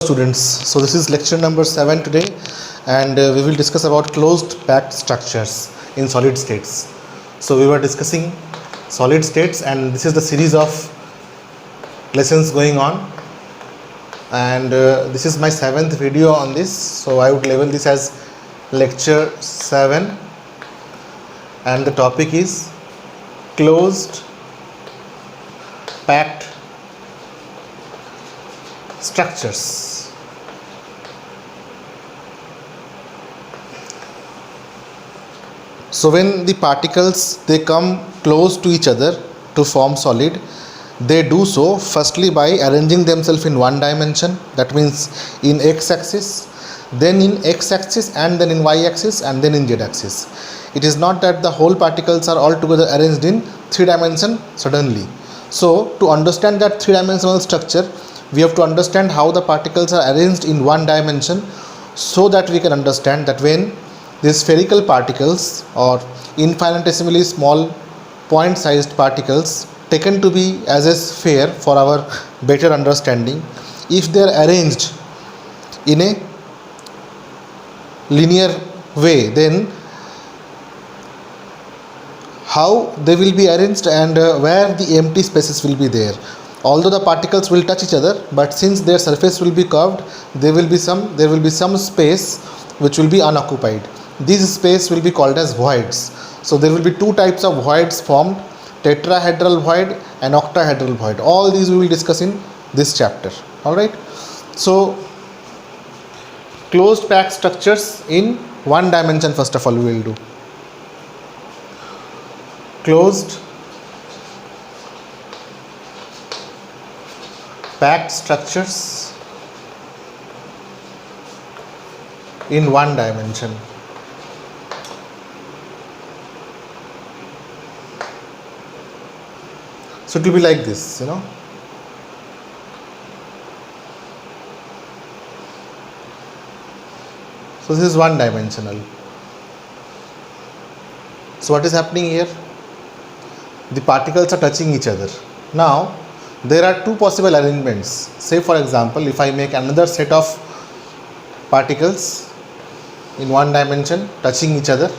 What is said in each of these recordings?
Students, so this is lecture number 7 today, and we will discuss about closed packed structures in solid states. So we were discussing solid states, and this is the series of lessons going on, and this is my 7th video on this, so I would label this as lecture 7, and the topic is closed packed structures. So when the particles they come close to each other to form solid, they do so firstly by arranging themselves in one dimension, that means in x-axis, then in x-axis, and then in y-axis, and then in z-axis. It is not that the whole particles are all together arranged in 3 dimension suddenly. So to understand that 3-dimensional structure, we have to understand how the particles are arranged in one dimension, so that we can understand that when these spherical particles or infinitesimally small point sized particles taken to be as a sphere for our better understanding, if they are arranged in a linear way, then how they will be arranged and where the empty spaces will be there. Although the particles will touch each other, but since their surface will be curved, there will be some space which will be unoccupied. This space will be called as voids. So there will be 2 types of voids formed: tetrahedral void and octahedral void. All these we will discuss in this chapter. Alright. So closed packed structures in one dimension, first of all we will do. Closed packed structures in one dimension. So it will be like this, So this is one dimensional. So what is happening here? The particles are touching each other. Now there are 2 possible arrangements. Say for example, if I make another set of particles in one dimension touching each other,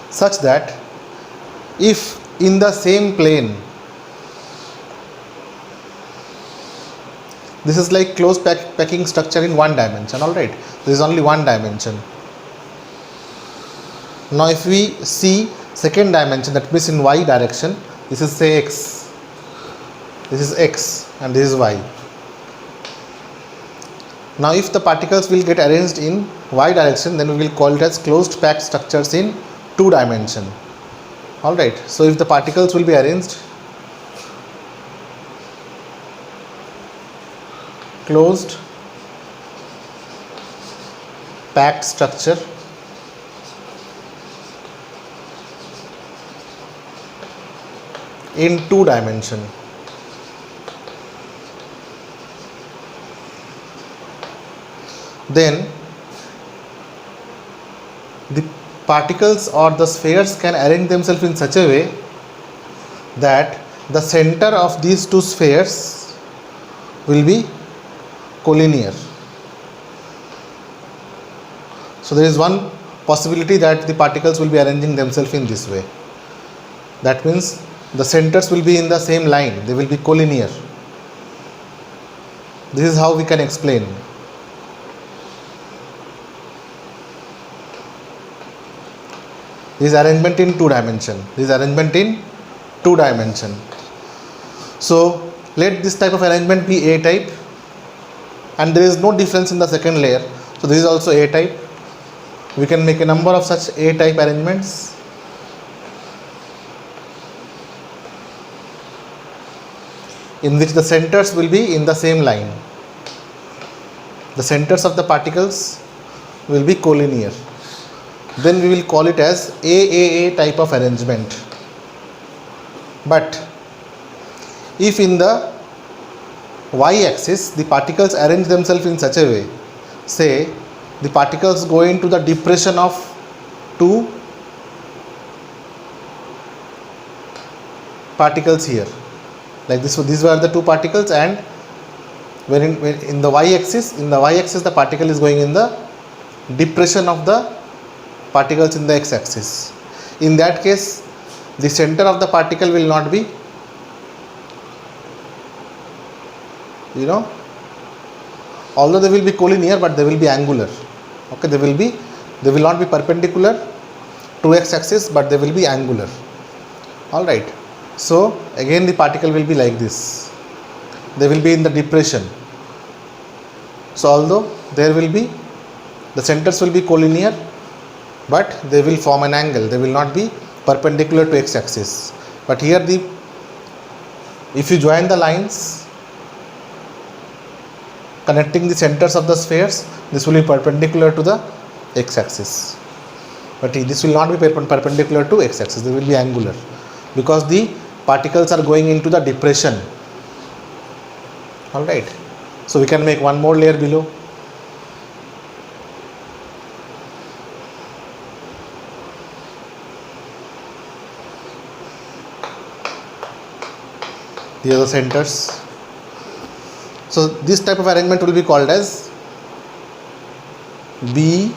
such that if in the same plane, this is like closed packing structure in one dimension, alright, there is only one dimension. Now if we see second dimension, that means in y direction, this is say x, this is x and this is y. Now if the particles will get arranged in y direction, then we will call it as closed packed structures in 2 dimension. Alright, so if the particles will be arranged closed packed structure in 2 dimension, then the particles or the spheres can arrange themselves in such a way that the center of these 2 spheres will be collinear. So there is one possibility that the particles will be arranging themselves in this way. That means the centers will be in the same line, they will be collinear. This is how we can explain. This arrangement in 2 dimension. This arrangement in 2 dimension. So let this type of arrangement be A type, and there is no difference in the second layer. So this is also A type. We can make a number of such A type arrangements. In which the centers will be in the same line. The centers of the particles will be collinear. Then we will call it as AAA type of arrangement. But if in the y-axis the particles arrange themselves in such a way, say the particles go into the depression of 2 particles here, like this. So these were the 2 particles, and when in the y-axis, the particle is going in the depression of the particles in the x-axis. In that case, the center of the particle will not be, although they will be collinear, but they will be angular. Okay, they will not be perpendicular to x-axis, but they will be angular. All right. So again the particle will be like this. They will be in the depression. So although the centers will be collinear, but they will form an angle. They will not be perpendicular to x-axis. But here if you join the lines connecting the centers of the spheres, this will be perpendicular to the x-axis. But this will not be perpendicular to x-axis. They will be angular because the particles are going into the depression. All right. So we can make one more layer below. These are the centers. So this type of arrangement will be called as BA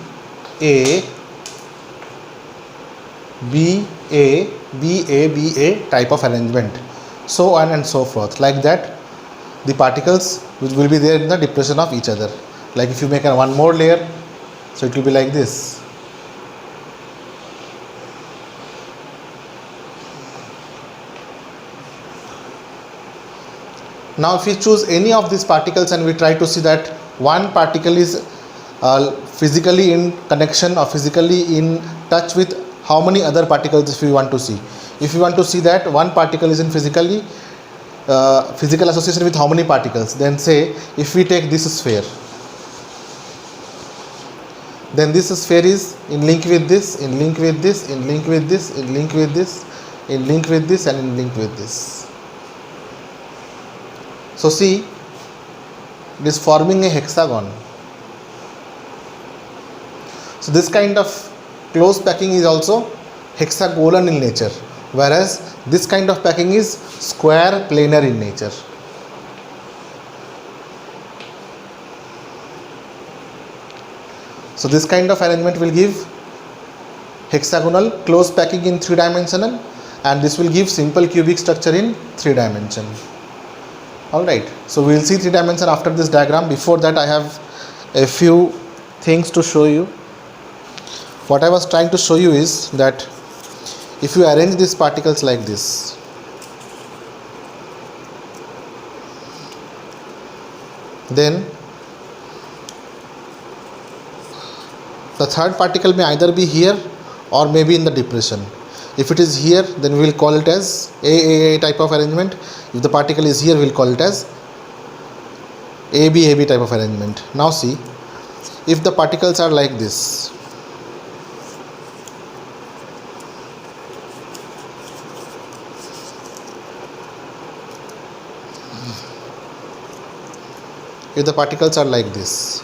type of arrangement, so on and so forth. Like that, the particles which will be there in the depression of each other. Like if you make one more layer, so it will be like this. Now if we choose any of these particles and we try to see that one particle is physically in connection or physically in touch with how many other particles, if we want to see. If you want to see that one particle is in physical association with how many particles, then say if we take this sphere, then this sphere is in link with this, in link with this, in link with this, in link with this, in link with this, and in link with this. So see, it is forming a hexagon. So this kind of close packing is also hexagonal in nature, whereas this kind of packing is square planar in nature. So this kind of arrangement will give hexagonal close packing in 3-dimensional, and this will give simple cubic structure in 3-dimension. Alright, so we will see 3-dimension after this diagram. Before that, I have a few things to show you. What I was trying to show you is that if you arrange these particles like this, then the third particle may either be here or maybe in the depression. If it is here, then we will call it as AAA type of arrangement. If the particle is here, we will call it as AB type of arrangement. Now see, if the particles are like this, if the particles are like this,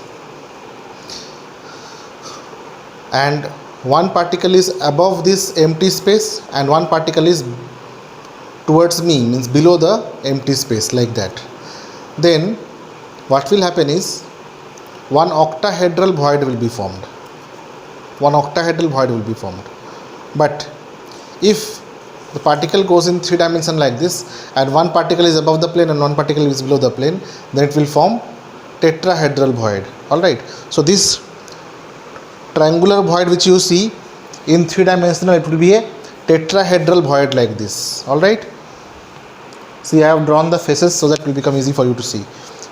and one particle is above this empty space and one particle is towards me, means below the empty space, like that, then what will happen is one octahedral void will be formed. But if the particle goes in 3-dimension like this, and one particle is above the plane and one particle is below the plane, then it will form tetrahedral void. Alright, so this triangular void which you see in 3-dimensional, it will be a tetrahedral void like this. Alright, see, I have drawn the faces so that it will become easy for you to see.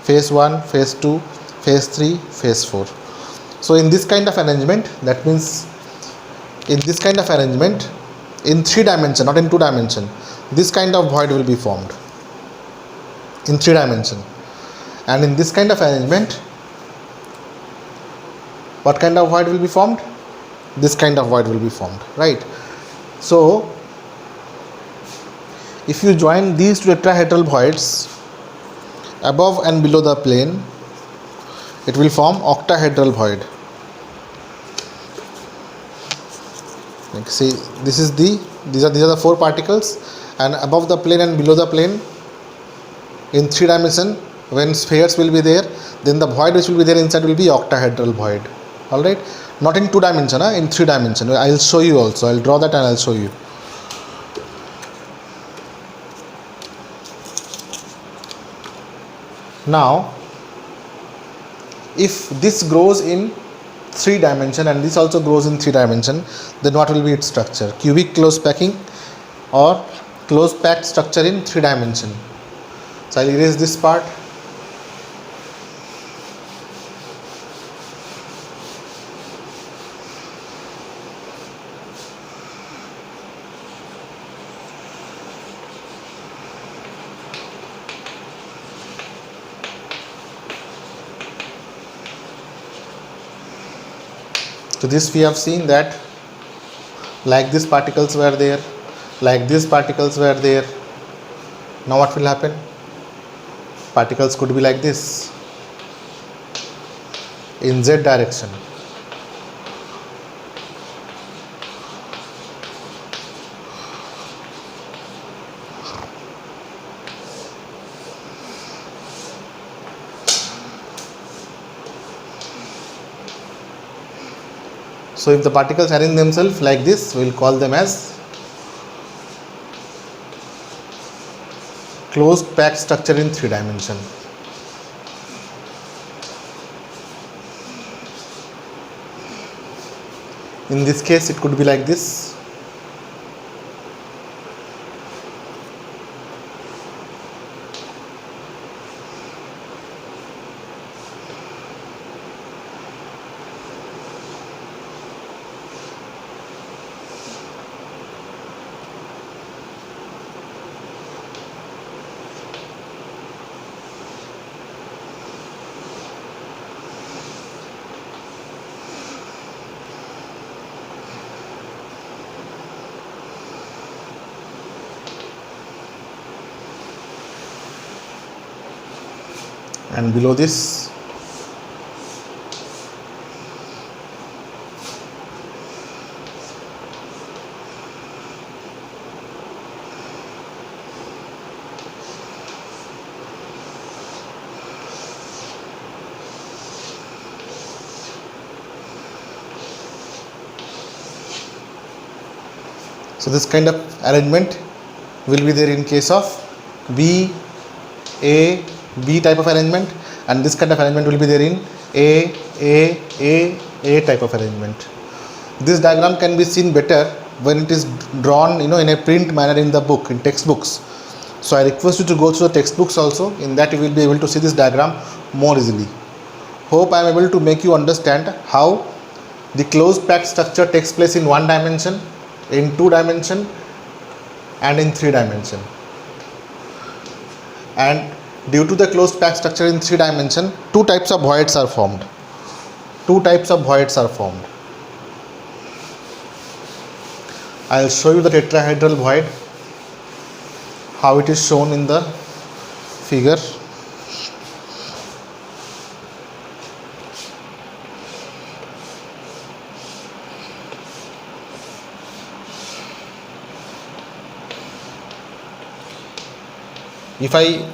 Phase 1, phase 2, phase 3, phase 4. So in this kind of arrangement, that means in this kind of arrangement in 3-dimension, not in 2-dimension, this kind of void will be formed in 3-dimension. And in this kind of arrangement, what kind of void will be formed? This kind of void will be formed, right? So if you join these two tetrahedral voids above and below the plane, it will form octahedral void. Like, see, these are the 4 particles, and above the plane and below the plane in 3-dimension When spheres will be there, then the void which will be there inside will be octahedral void. All right, not in 2 dimension, in 3 dimension. I'll show you also. I'll draw that and I'll show you. Now if this grows in 3 dimension and this also grows in 3 dimension, then what will be its structure? Cubic close packing or close packed structure in 3 dimension. So I'll erase this part. So this we have seen that like these particles were there, like these particles were there. Now what will happen? Particles could be like this in z direction. So if the particles arrange themselves like this, we will call them as closed packed structure in 3 dimension. In this case it could be like this. And below this so this kind of arrangement will be there in case of B, A, B type of arrangement, and this kind of arrangement will be there in A type of arrangement. This diagram can be seen better when it is drawn, in a print manner in the book, in textbooks. So I request you to go through the textbooks also. In that you will be able to see this diagram more easily. Hope I am able to make you understand how the closed packed structure takes place in 1 dimension, in 2 dimension, and in 3 dimension. And due to the closed packed structure in 3 dimension, 2 types of voids are formed. 2 types of voids are formed. I will show you the tetrahedral void, how it is shown in the figure. If I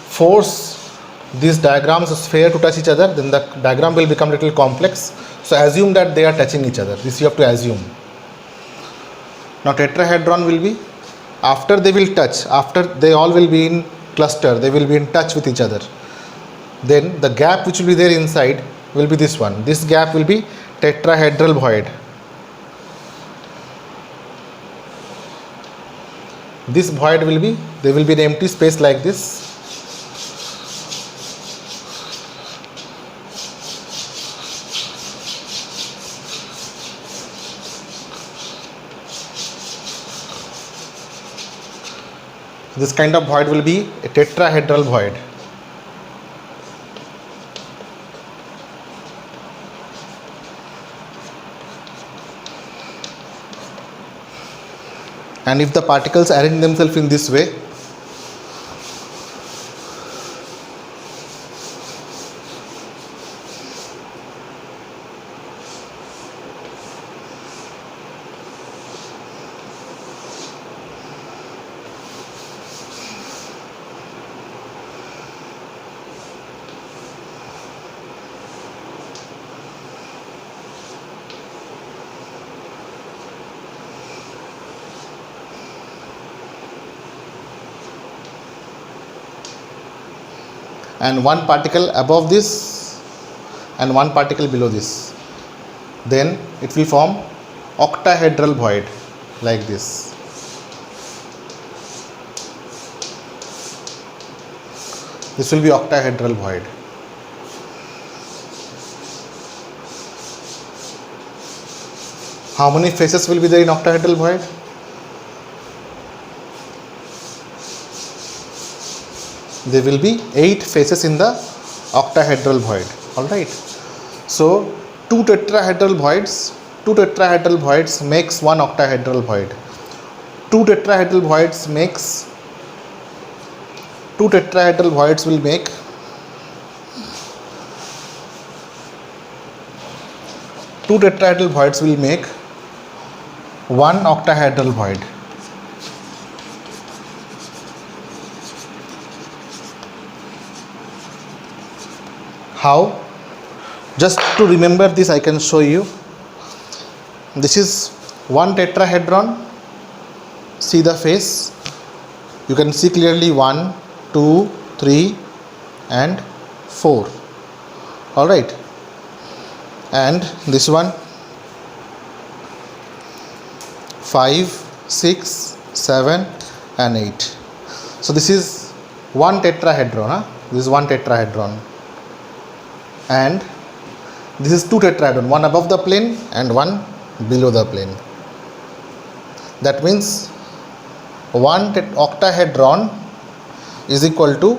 force these diagrams of sphere to touch each other, then the diagram will become little complex. So assume that they are touching each other. This you have to assume. Now tetrahedron will be, after they will touch, after they all will be in cluster, they will be in touch with each other, then the gap which will be there inside will be this one. This gap will be tetrahedral void. This void will be, there will be an empty space like this. This kind of void will be a tetrahedral void. And if the particles arrange themselves in this way, and one particle above this and one particle below this, then it will form octahedral void like this. This will be octahedral void. How many faces will be there in octahedral void? There will be 8 faces in the octahedral void. Alright. So two tetrahedral voids makes one octahedral void. Two tetrahedral voids will make one octahedral void. How? Just to remember this, I can show you. This is one tetrahedron. See the face. You can see clearly 1, 2, 3 and 4. Alright. And this one 5, 6, 7 and 8. So this is one tetrahedron. This is one tetrahedron. And this is two tetrahedron, one above the plane and one below the plane. That means one octahedron is equal to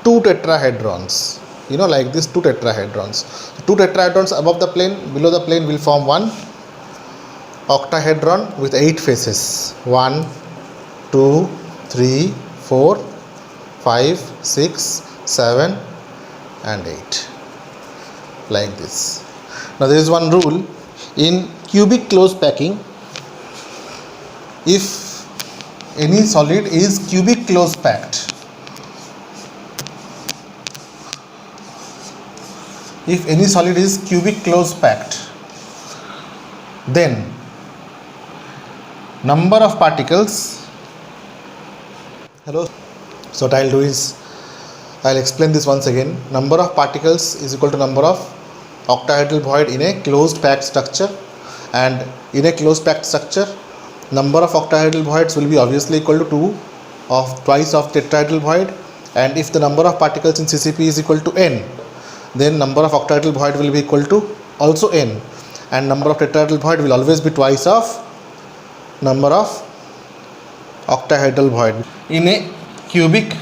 two tetrahedrons. You know, like this, two tetrahedrons. Two tetrahedrons above the plane, below the plane will form one octahedron with 8 faces. 1, 2, 3, 4, 5, 6, 7 and 8. Like this. Now there is one rule in cubic close packing. If any solid is cubic close packed, then number of particles. Hello. So what I'll do is I'll explain this once again. Number of particles is equal to number of octahedral void in a closed packed structure, and in a closed packed structure number of octahedral voids will be obviously equal to twice of tetrahedral void, and if the number of particles in CCP is equal to n, then number of octahedral void will be equal to also n, and number of tetrahedral void will always be twice of number of octahedral void in a cubic